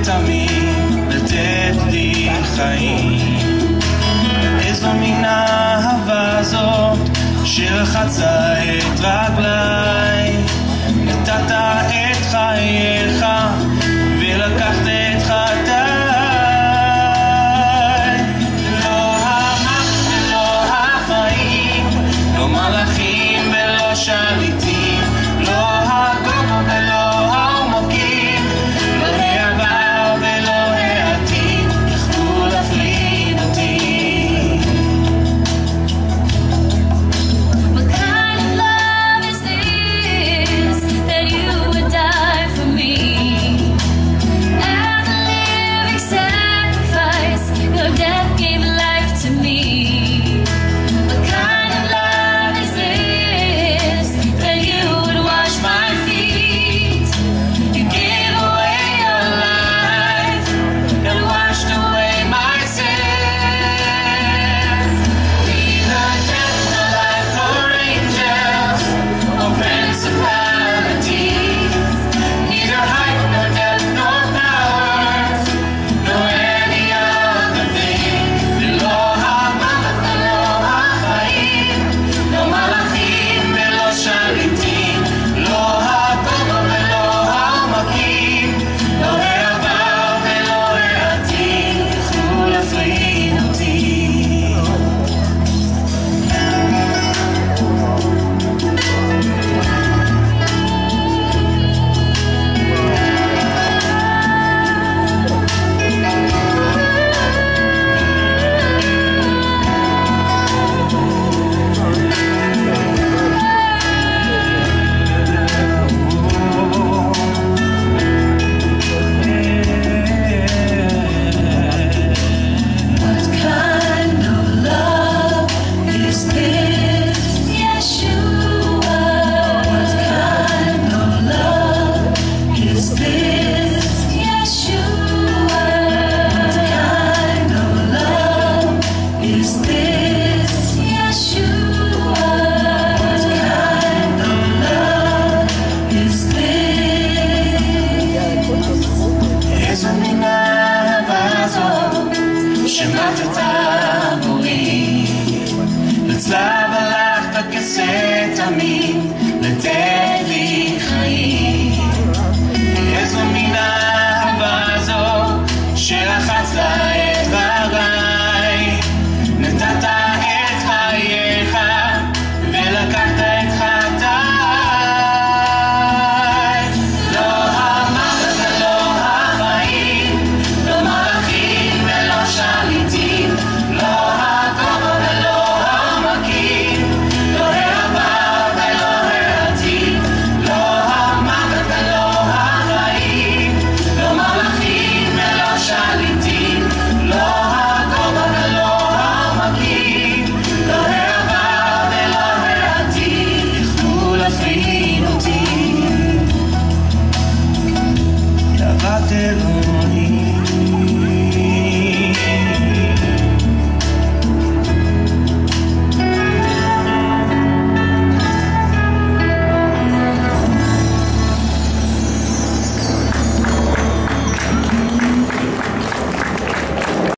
תמיד לתת לי חיים. איזו מן האהבה זאת שרחצה את רגליי, נתת את חייך ולקחת את חטאי. לא המוות ולא החיים, לא מלאכים ולא שליטים, לא הגובה ולא העומקים, לא העבר ולא העתיד יכלו להפריד אותי. What kind of love is this that you would die for me? As a living sacrifice, your death gave life to me. What kind of love is this that you would wash my feet? You gave away your life and washed away my sins. Neither death nor life nor angels or principalities, neither height nor depth nor powers, nor any other thing. ולא המוות ולא החיים, לא מלאכים ולא שליטים, לא הגובה ולא העומקים, לא העבר ולא העתיד יכלו להפריד אותי. What kind of love is this, Yeshua? What kind of love is this, Yeshua? What kind of love is this, Yeshua? What kind of love is this? איזו מן האהבה זאת שמתת עבורי, לצלב הלכת כסה תמיד